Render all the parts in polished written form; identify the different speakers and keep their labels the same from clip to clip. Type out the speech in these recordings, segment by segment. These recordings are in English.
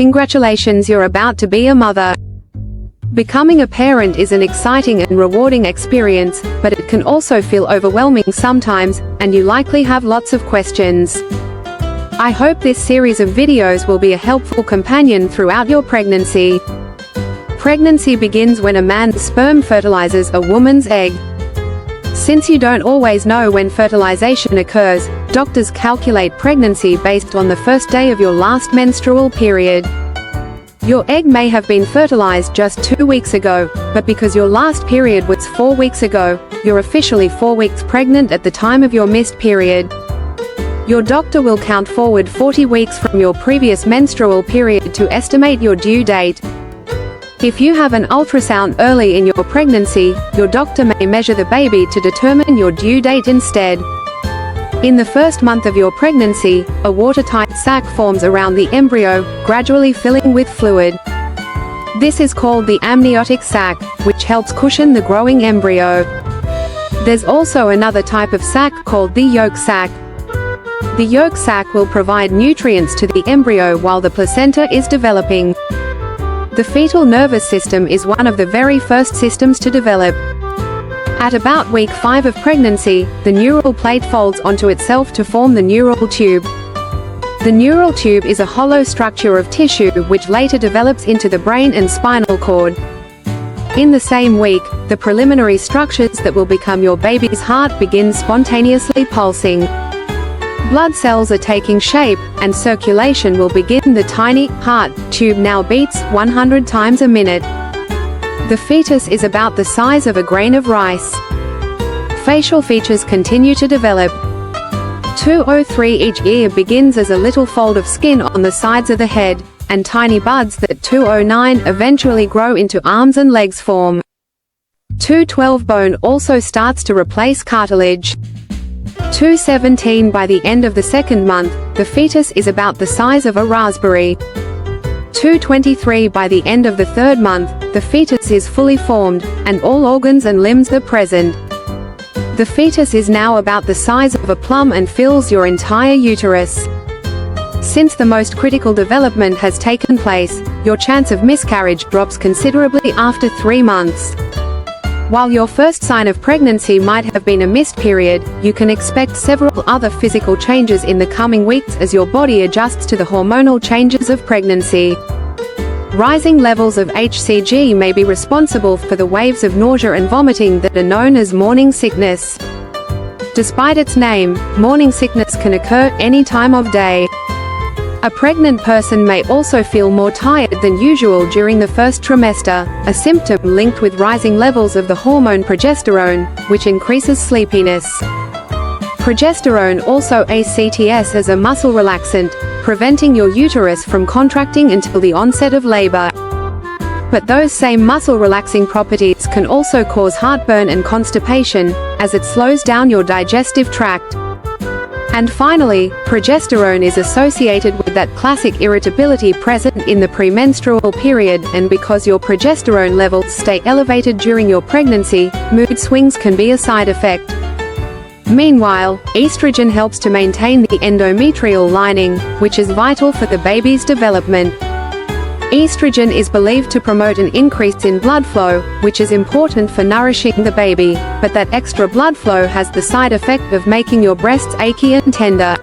Speaker 1: Congratulations, you're about to be a mother. Becoming a parent is an exciting and rewarding experience, but it can also feel overwhelming sometimes, and you likely have lots of questions. I hope this series of videos will be a helpful companion throughout your pregnancy. Pregnancy begins when a man's sperm fertilizes a woman's egg. Since you don't always know when fertilization occurs, doctors calculate pregnancy based on the first day of your last menstrual period. Your egg may have been fertilized just 2 weeks ago, but because your last period was 4 weeks ago, you're officially 4 weeks pregnant at the time of your missed period. Your doctor will count forward 40 weeks from your previous menstrual period to estimate your due date. If you have an ultrasound early in your pregnancy, your doctor may measure the baby to determine your due date instead. In the first month of your pregnancy, a watertight sac forms around the embryo, gradually filling with fluid. This is called the amniotic sac, which helps cushion the growing embryo. There's also another type of sac called the yolk sac. The yolk sac will provide nutrients to the embryo while the placenta is developing. The fetal nervous system is one of the very first systems to develop. At about week 5 of pregnancy, the neural plate folds onto itself to form the neural tube. The neural tube is a hollow structure of tissue which later develops into the brain and spinal cord. In the same week, the preliminary structures that will become your baby's heart begin spontaneously pulsing. Blood cells are taking shape, and circulation will begin. The tiny heart tube now beats 100 times a minute. The fetus is about the size of a grain of rice. Facial features continue to develop. 203 each ear begins as a little fold of skin on the sides of the head, and tiny buds that 209 eventually grow into arms and legs form. 212 bone also starts to replace cartilage. 217 by the end of the second month, the fetus is about the size of a raspberry. 223 by the end of the third month, the fetus is fully formed, and all organs and limbs are present. The fetus is now about the size of a plum and fills your entire uterus. Since the most critical development has taken place, your chance of miscarriage drops considerably after 3 months. While your first sign of pregnancy might have been a missed period, you can expect several other physical changes in the coming weeks as your body adjusts to the hormonal changes of pregnancy. Rising levels of HCG may be responsible for the waves of nausea and vomiting that are known as morning sickness. Despite its name, morning sickness can occur any time of day. A pregnant person may also feel more tired than usual during the first trimester, a symptom linked with rising levels of the hormone progesterone, which increases sleepiness. Progesterone also acts as a muscle relaxant, preventing your uterus from contracting until the onset of labor. But those same muscle relaxing properties can also cause heartburn and constipation, as it slows down your digestive tract. And finally, progesterone is associated with that classic irritability present in the premenstrual period, and because your progesterone levels stay elevated during your pregnancy, mood swings can be a side effect. Meanwhile, estrogen helps to maintain the endometrial lining, which is vital for the baby's development. Estrogen is believed to promote an increase in blood flow, which is important for nourishing the baby, but that extra blood flow has the side effect of making your breasts achy and tender.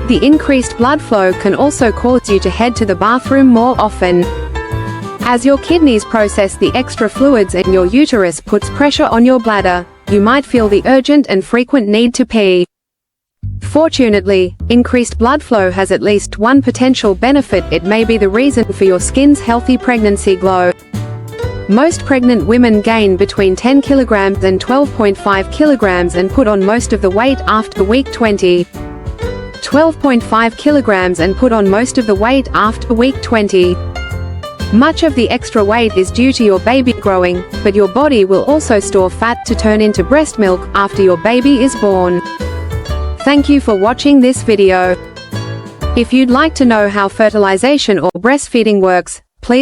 Speaker 1: The increased blood flow can also cause you to head to the bathroom more often. As your kidneys process the extra fluids and your uterus puts pressure on your bladder, you might feel the urgent and frequent need to pee. Fortunately, increased blood flow has at least one potential benefit: it may be the reason for your skin's healthy pregnancy glow. Most pregnant women gain between 10 kilograms and 12.5 kilograms and put on most of the weight after week 20. 12.5 kilograms and put on most of the weight after week 20. Much of the extra weight is due to your baby growing, but your body will also store fat to turn into breast milk after your baby is born. Thank you for watching this video. If you'd like to know how fertilization or breastfeeding works, please